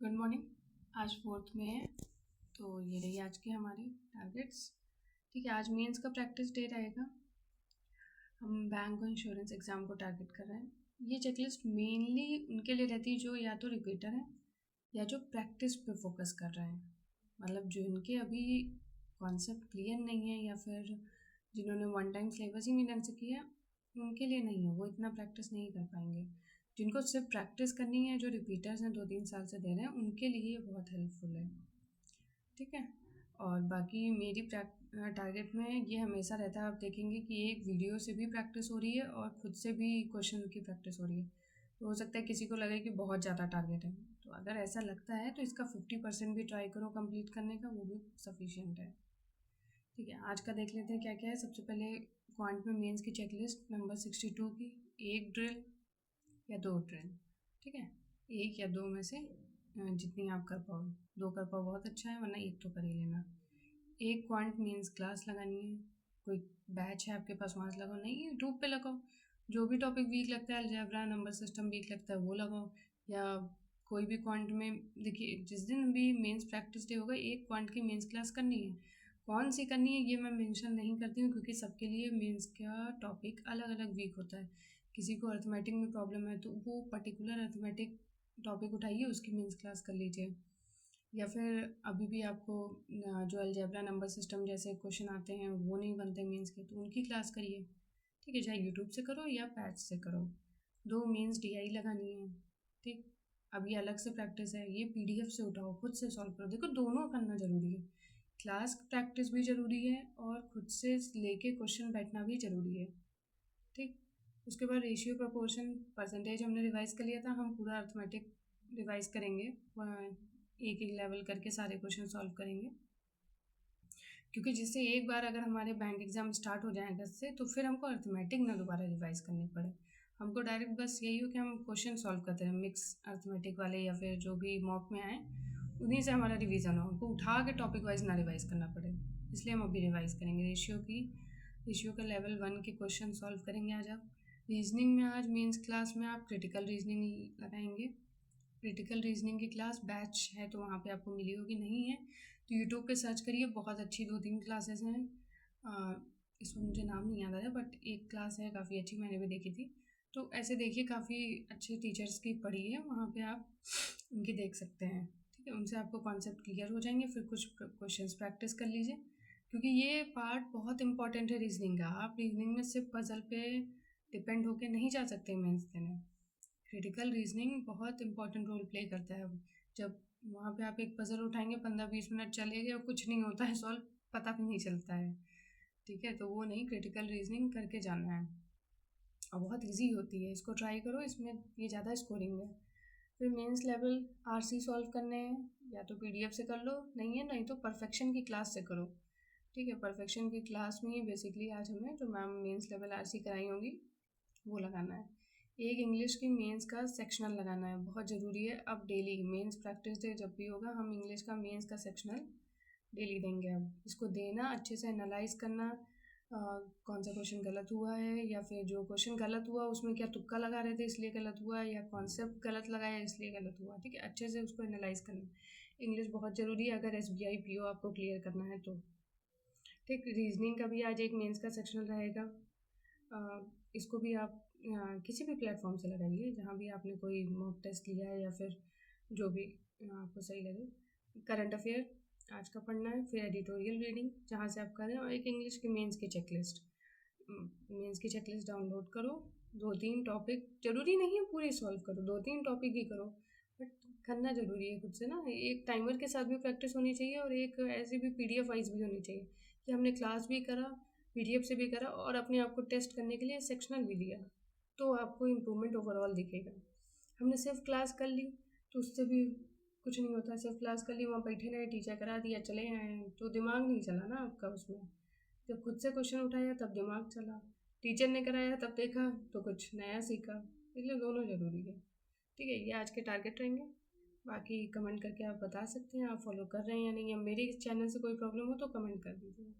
Good morning. आज 4th में है, तो ये रही आज के हमारे टारगेट्स। ठीक है, आज मेंस का प्रैक्टिस डे रहेगा। हम बैंक और इंश्योरेंस एग्ज़ाम को टारगेट कर रहे हैं। ये चेकलिस्ट मेनली उनके लिए रहती है जो या तो रिपीटर हैं या जो प्रैक्टिस पे फोकस कर रहे हैं। मतलब जो इनके अभी कॉन्सेप्ट क्लियर नहीं है या फिर जिन्होंने वन टाइम सिलेबस ही नहीं ढंग से किया, उनके लिए नहीं है, वो इतना प्रैक्टिस नहीं कर पाएंगे। जिनको सिर्फ प्रैक्टिस करनी है, जो रिपीटर्स हैं 2-3 साल से दे रहे हैं, उनके लिए ये बहुत हेल्पफुल है। ठीक है, और बाकी मेरी टारगेट में ये हमेशा रहता है, आप देखेंगे कि एक वीडियो से भी प्रैक्टिस हो रही है और खुद से भी क्वेश्चन की प्रैक्टिस हो रही है। तो हो सकता है किसी को लगे कि बहुत ज़्यादा टारगेट है, तो अगर ऐसा लगता है तो इसका 50% भी ट्राई करो कंप्लीट करने का, वो भी सफिशिएंट है। ठीक है, आज का देख लेते हैं क्या क्या है। सबसे पहले क्वांट में मेंस की चेकलिस्ट नंबर 62 की, एक ड्रिल या 2 ड्रिल। ठीक है, एक या 2 में से जितनी आप कर पाओ। 2 कर पाओ बहुत अच्छा है, वरना एक तो कर ही लेना। एक क्वांट मीन्स क्लास लगानी है, कोई बैच है आपके पास वहाँ से लगाओ, नहीं यूट्यूब पे लगाओ। जो भी टॉपिक वीक लगता है, अलजेब्रा नंबर सिस्टम वीक लगता है वो लगाओ, या कोई भी क्वांट में देखिए जिस दिन भी मेंस प्रैक्टिस डे होगा एक क्वांट की मेंस क्लास करनी है। कौन सी करनी है ये मैं मेंशन नहीं करती हूँ, क्योंकि सबके लिए मेंस का टॉपिक अलग अलग वीक होता है। किसी को अर्थमेटिक में प्रॉब्लम है तो वो पर्टिकुलर अर्थमेटिक टॉपिक उठाइए, उसकी मेंस क्लास कर लीजिए। या फिर अभी भी आपको जो अलजेब्रा नंबर सिस्टम जैसे क्वेश्चन आते हैं वो नहीं बनते मेंस के, तो उनकी क्लास करिए। ठीक है, चाहे यूट्यूब से करो या पैच से करो। 2 मेंस डीआई लगानी है। ठीक, अब ये अलग से प्रैक्टिस है, ये पीडीएफ से उठाओ, खुद से सॉल्व करो। देखो दोनों करना ज़रूरी है, क्लास प्रैक्टिस भी ज़रूरी है और खुद से लेके क्वेश्चन बैठना भी ज़रूरी है। ठीक, उसके बाद रेशियो प्रोपोर्शन परसेंटेज हमने रिवाइज कर लिया था, हम पूरा अर्थमेटिक रिवाइज करेंगे, एक एक लेवल करके सारे क्वेश्चन सॉल्व करेंगे। क्योंकि जिससे एक बार अगर हमारे बैंक एग्जाम स्टार्ट हो जाए अगस्त से, तो फिर हमको अर्थमेटिक ना दोबारा रिवाइज करनी पड़े। हमको डायरेक्ट बस यही हो कि हम क्वेश्चन सॉल्व करते हैं, मिक्स अर्थमेटिक वाले या फिर जो भी मॉक में आए उन्हीं से हमारा रिवीजन हो, हमको उठा के टॉपिक वाइज ना रिवाइज करना पड़े। इसलिए हम अभी रिवाइज करेंगे रेशियो का लेवल 1 के क्वेश्चन सॉल्व करेंगे आज आप। रीजनिंग में आज मेंस क्लास में आप क्रिटिकल रीजनिंग लगाएंगे। क्रिटिकल रीजनिंग की क्लास बैच है तो वहाँ पे आपको मिली होगी, नहीं है तो यूट्यूब पे सर्च करिए, बहुत अच्छी 2-3 क्लासेस हैं। इसमें मुझे नाम नहीं याद आ रहा, बट एक क्लास है काफ़ी अच्छी, मैंने भी देखी थी। तो ऐसे देखिए, काफ़ी अच्छे टीचर्स की पढ़ी है, वहाँ पे आप उनकी देख सकते हैं। ठीक है, उनसे आपको कॉन्सेप्ट क्लियर हो जाएंगे, फिर कुछ क्वेश्चंस प्रैक्टिस कर लीजिए, क्योंकि ये पार्ट बहुत इंपॉर्टेंट है रीजनिंग का। आप रीजनिंग में सिर्फ पजल पे डिपेंड होके नहीं जा सकते मेंस देने। क्रिटिकल रीजनिंग बहुत इंपॉर्टेंट रोल प्ले करता है। जब वहाँ पे आप एक पजल उठाएंगे, 15-20 मिनट चले गए और कुछ नहीं होता है सॉल्व, पता भी नहीं चलता है। ठीक है, तो वो नहीं, क्रिटिकल रीजनिंग करके जाना है और बहुत इजी होती है, इसको ट्राई करो, इसमें ये ज़्यादा स्कोरिंग है। फिर मेंस लेवल आरसी सॉल्व करने हैं, या तो पीडीएफ से कर लो, नहीं तो परफेक्शन की क्लास से करो। ठीक है, परफेक्शन की क्लास में ही बेसिकली आज हमें जो मैम मेंस लेवल आरसी कराई होंगी वो लगाना है। एक इंग्लिश की मेंस का सेक्शनल लगाना है, बहुत ज़रूरी है। अब डेली मेंस प्रैक्टिस डे जब भी होगा, हम इंग्लिश का मेंस का सेक्शनल डेली देंगे। अब इसको देना, अच्छे से एनालाइज करना, कौन सा क्वेश्चन गलत हुआ है, या फिर जो क्वेश्चन गलत हुआ उसमें क्या तुक्का लगा रहे थे इसलिए गलत हुआ, या कॉन्सेप्ट गलत लगाया इसलिए गलत हुआ। ठीक है, अच्छे से उसको एनालाइज करना। इंग्लिश बहुत ज़रूरी है अगर SBI PO आपको क्लियर करना है तो। ठीक, रीजनिंग का भी आज एक मेंस का सेक्शनल रहेगा। इसको भी आप किसी भी प्लेटफॉर्म से लगाइए जहाँ भी आपने कोई मॉक टेस्ट लिया है, या फिर जो भी आपको सही लगे। करंट अफेयर आज का पढ़ना है, फिर एडिटोरियल रीडिंग जहाँ से आप करें, और एक इंग्लिश की मेंस की चेकलिस्ट। मेंस की चेकलिस्ट डाउनलोड करो, 2-3 टॉपिक, ज़रूरी नहीं है पूरी सॉल्व करो, 2-3 टॉपिक ही करो, बट करना ज़रूरी है खुद से ना। एक टाइमर के साथ भी प्रैक्टिस होनी चाहिए और एक ऐसी भी PDF वाइज भी होनी चाहिए कि हमने क्लास भी करा, PDF से भी करा, और अपने आप को टेस्ट करने के लिए सेक्शनल भी दिया, तो आपको इम्प्रूवमेंट ओवरऑल दिखेगा। हमने सिर्फ क्लास कर ली तो उससे भी कुछ नहीं होता। सिर्फ क्लास कर ली, वहाँ बैठे रहे, टीचर करा दिया, चले आए, तो दिमाग नहीं चला ना आपका उसमें। जब खुद से क्वेश्चन उठाया तब दिमाग चला, टीचर ने कराया तब देखा तो कुछ नया सीखा। इसलिए दोनों ज़रूरी है। ठीक है, ये आज के टारगेट रहेंगे। बाकी कमेंट करके आप बता सकते हैं आप फॉलो कर रहे हैं या नहीं, या मेरे चैनल से कोई प्रॉब्लम हो तो कमेंट कर दीजिए।